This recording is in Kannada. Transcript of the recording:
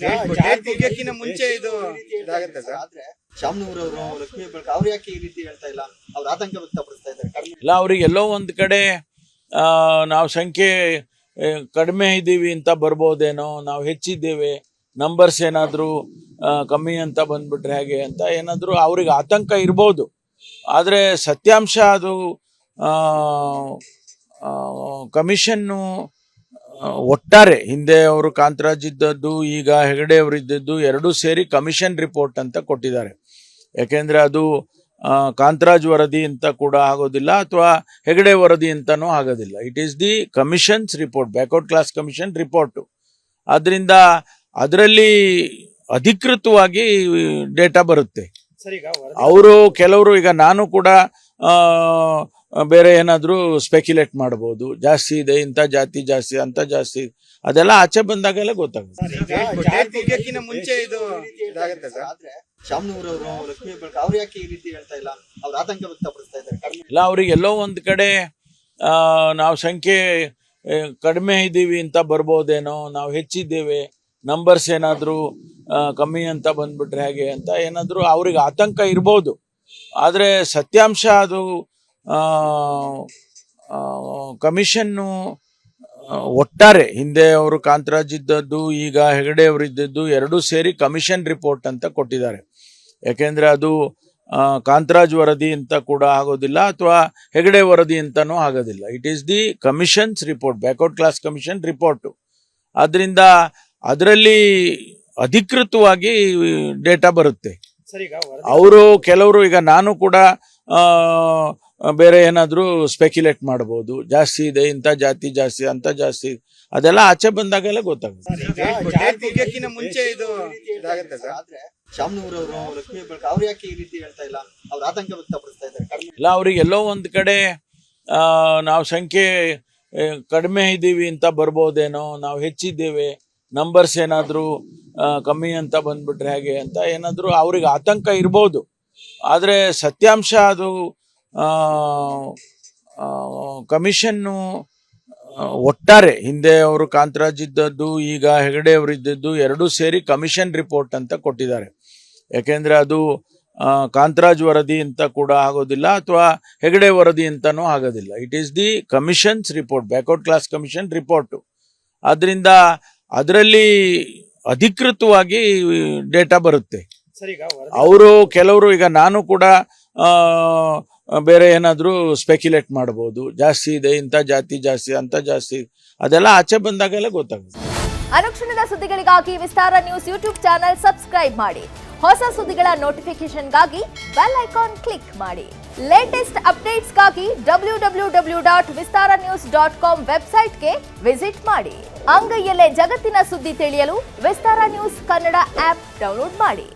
ಡೇಟ್ ಮುಗಿಯೋಕ್ಕಿಂತ ಮುಂಚೆ ಇದು ಇದಾಗುತ್ತೆ ಸರ್. ಆದ್ರೆ ಶಾಮನೂರ್ ಅವರು ಲಕ್ಷ್ಮೀ ಹೆಬ್ಬಾಳ್ಕರ್ ಅವ್ರು ಯಾಕೆ ಈ ರೀತಿ ಹೇಳ್ತಾ ಇಲ್ಲ? ಅವ್ರು ಆತಂಕ ವ್ಯಕ್ತಪಡಿಸ್ತಾ ಇದ್ದಾರೆ. ಇಲ್ಲ, ಅವ್ರಿಗೆ ಎಲ್ಲೋ ಒಂದು ಕಡೆ ನಾವು ಸಂಖ್ಯೆ ಕಡಿಮೆ ಇದ್ದೀವಿ ಅಂತ ಬರ್ಬೋದೇನೋ, ನಾವು ಹೆಚ್ಚಿದ್ದೇವೆ, ನಂಬರ್ಸ್ ಏನಾದರೂ ಕಮ್ಮಿ ಅಂತ ಬಂದ್ಬಿಟ್ರೆ ಹೇಗೆ ಅಂತ ಏನಾದರೂ ಅವ್ರಿಗೆ ಆತಂಕ ಇರ್ಬೋದು. ಆದರೆ ಸತ್ಯಾಂಶ ಅದು ಕಮಿಷನ್ನು ಒಟ್ಟಾರೆ ಹಿಂದೆ ಅವರು ಕಾಂತರಾಜ್ ಇದ್ದದ್ದು, ಈಗ ಹೆಗಡೆ ಅವರು ಇದ್ದದ್ದು ಎರಡೂ ಸೇರಿ ಕಮಿಷನ್ ರಿಪೋರ್ಟ್ ಅಂತ ಕೊಟ್ಟಿದ್ದಾರೆ. ಯಾಕೆಂದರೆ ಅದು ಕಾಂತರಾಜ್ ವರದಿ ಅಂತ ಕೂಡ ಆಗೋದಿಲ್ಲ ಅಥವಾ ಹೆಗಡೆ ವರದಿ ಅಂತನೂ ಆಗೋದಿಲ್ಲ. It is the commissions report, backward class commission report. ಆದ್ದರಿಂದ ಅದರಲ್ಲಿ ಅಧಿಕೃತವಾಗಿ ಡೇಟಾ ಬರುತ್ತೆ. ಅವರು ಕೆಲವರು, ಈಗ ನಾನು ಕೂಡ ಬೇರೆ ಏನಾದರೂ ಸ್ಪೆಕ್ಯುಲೇಟ್ ಮಾಡ್ಬೋದು, ಜಾಸ್ತಿ ಇದೆ, ಇಂಥ ಜಾತಿ ಜಾಸ್ತಿ, ಅಂತ ಜಾಸ್ತಿ, ಅದೆಲ್ಲ ಆಚೆ ಬಂದಾಗೆಲ್ಲ ಗೊತ್ತಾಗುತ್ತೆ. ಡೇಟ್ ಮುಗಿಯೋಕ್ಕಿಂತ ಮುಂಚೆ ಇದು ಇದಾಗುತ್ತೆ ಸರ್. ಆದ್ರೆ ಶಾಮನೂರ್ ಅವರು ಲಕ್ಷ್ಮೀ ಹೆಬ್ಬಾಳ್ಕರ್ ಅವ್ರು ಯಾಕೆ ಈ ರೀತಿ ಹೇಳ್ತಾ ಇಲ್ಲ? ಅವ್ರು ಆತಂಕ ವ್ಯಕ್ತಪಡಿಸ್ತಾ ಇದ್ದಾರೆ. ಇಲ್ಲ, ಅವ್ರಿಗೆ ಎಲ್ಲೋ ಒಂದು ಕಡೆ ನಾವು ಸಂಖ್ಯೆ ಕಡಿಮೆ ಇದ್ದೀವಿ ಅಂತ ಬರ್ಬೋದೇನೋ, ನಾವು ಹೆಚ್ಚಿದ್ದೇವೆ, ನಂಬರ್ಸ್ ಏನಾದರೂ ಕಮ್ಮಿ ಅಂತ ಬಂದ್ಬಿಟ್ರೆ ಹೇಗೆ ಅಂತ ಏನಾದರೂ ಅವ್ರಿಗೆ ಆತಂಕ ಇರ್ಬೋದು. ಆದರೆ ಸತ್ಯಾಂಶ ಅದು ಕಮಿಷನ್ನು ಒಟ್ಟಾರೆ ಹಿಂದೆ ಅವರು ಕಾಂತರಾಜ್ ಇದ್ದದ್ದು, ಈಗ ಹೆಗಡೆ ಅವರು ಇದ್ದದ್ದು ಎರಡೂ ಸೇರಿ ಕಮಿಷನ್ ರಿಪೋರ್ಟ್ ಅಂತ ಕೊಟ್ಟಿದ್ದಾರೆ. ಯಾಕೆಂದರೆ ಅದು ಕಾಂತರಾಜ್ ವರದಿ ಅಂತ ಕೂಡ ಆಗೋದಿಲ್ಲ ಅಥವಾ ಹೆಗಡೆ ವರದಿ ಅಂತನೂ ಆಗೋದಿಲ್ಲ. It is the commissions report, backward class commission report. ಆದ್ದರಿಂದ ಅದರಲ್ಲಿ ಅಧಿಕೃತವಾಗಿ ಡೇಟಾ ಬರುತ್ತೆ. ಅವರು ಕೆಲವರು, ಈಗ ನಾನು ಕೂಡ ಬೇರೆ ಏನಾದರೂ ಸ್ಪೆಕ್ಯುಲೇಟ್ ಮಾಡ್ಬೋದು, ಜಾಸ್ತಿ ಇದೆ, ಇಂಥ ಜಾತಿ ಜಾಸ್ತಿ, ಅಂತ ಜಾಸ್ತಿ, ಅದೆಲ್ಲ ಆಚೆ ಬಂದಾಗೆಲ್ಲ ಗೊತ್ತಾಗುತ್ತೆ. ಡೇಟ್ ಮುಗಿಯೋಕ್ಕಿಂತ ಮುಂಚೆ ಇದು ಇದಾಗುತ್ತೆ ಸರ್. ಆದ್ರೆ ಶಾಮನೂರ್ ಅವರು ಲಕ್ಷ್ಮೀ ಹೆಬ್ಬಾಳ್ಕರ್ ಅವ್ರು ಯಾಕೆ ಈ ರೀತಿ ಹೇಳ್ತಾ ಇಲ್ಲ? ಅವ್ರು ಆತಂಕ ವ್ಯಕ್ತಪಡಿಸ್ತಾ ಇದ್ದಾರೆ. ಇಲ್ಲ, ಅವ್ರಿಗೆ ಎಲ್ಲೋ ಒಂದು ಕಡೆ ನಾವು ಸಂಖ್ಯೆ ಕಡಿಮೆ ಇದ್ದೀವಿ ಅಂತ ಬರ್ಬೋದೇನೋ, ನಾವು ಹೆಚ್ಚಿದ್ದೇವೆ, ನಂಬರ್ಸ್ ಏನಾದರೂ ಕಮ್ಮಿ ಅಂತ ಬಂದ್ಬಿಟ್ರೆ ಹೇಗೆ ಅಂತ ಏನಾದರೂ ಅವ್ರಿಗೆ ಆತಂಕ ಇರ್ಬೋದು. ಆದರೆ ಸತ್ಯಾಂಶ ಅದು ಕಮಿಷನ್ನು ಒಟ್ಟಾರೆ ಹಿಂದೆ ಅವರು ಕಾಂತರಾಜ್ ಇದ್ದದ್ದು, ಈಗ ಹೆಗಡೆ ಅವರು ಇದ್ದದ್ದು ಎರಡೂ ಸೇರಿ ಕಮಿಷನ್ ರಿಪೋರ್ಟ್ ಅಂತ ಕೊಟ್ಟಿದ್ದಾರೆ. ಯಾಕೆಂದರೆ ಅದು ಕಾಂತರಾಜ್ ವರದಿ ಅಂತ ಕೂಡ ಆಗೋದಿಲ್ಲ ಅಥವಾ ಹೆಗಡೆ ವರದಿ ಅಂತನೂ ಆಗೋದಿಲ್ಲ. It is the commissions report, backward class commission report. ಆದ್ದರಿಂದ ಅದರಲ್ಲಿ ಅಧಿಕೃತವಾಗಿ ಡೇಟಾ ಬರುತ್ತೆ. ಅವರು ಕೆಲವರು, ಈಗ ನಾನು ಕೂಡ ಬೇರೆ ಏನಾದರೂ ಸ್ಪೆಕ್ಯುಲೇಟ್ ಮಾಡ್ಬೋದು, ಜಾಸ್ತಿ ಇದೆ, ಇಂಥ ಜಾತಿ ಜಾಸ್ತಿ, ಅಂತ ಜಾಸ್ತಿ, ಅದೆಲ್ಲ ಆಚೆ ಬಂದಾಗೆಲ್ಲ ಗೊತ್ತಾಗುತ್ತೆ. ಅನುಕ್ಷಣದ ಸುದ್ದಿಗಳಿಗಾಗಿ ವಿಸ್ತಾರ ನ್ಯೂಸ್ ಯೂಟ್ಯೂಬ್ ಚಾನೆಲ್ ಸಬ್ಸ್ಕ್ರೈಬ್ ಮಾಡಿ. ಹೊಸ ಸುದ್ದಿಗಳ ನೋಟಿಫಿಕೇಶನ್ಗಾಗಿ ಬೆಲ್ ಐಕಾನ್ ಕ್ಲಿಕ್ ಮಾಡಿ. ಲೇಟೆಸ್ಟ್ ಅಪ್ಡೇಟ್ಸ್ಗಾಗಿ www.vistaranews.com ವೆಬ್ಸೈಟ್ಗೆ ವಿಸಿಟ್ ಮಾಡಿ. ಅಂಗೈಯಲ್ಲೇ ಜಗತ್ತಿನ ಸುದ್ದಿ ತಿಳಿಯಲು ವಿಸ್ತಾರ ನ್ಯೂಸ್ ಕನ್ನಡ ಆಪ್ ಡೌನ್ಲೋಡ್ ಮಾಡಿ.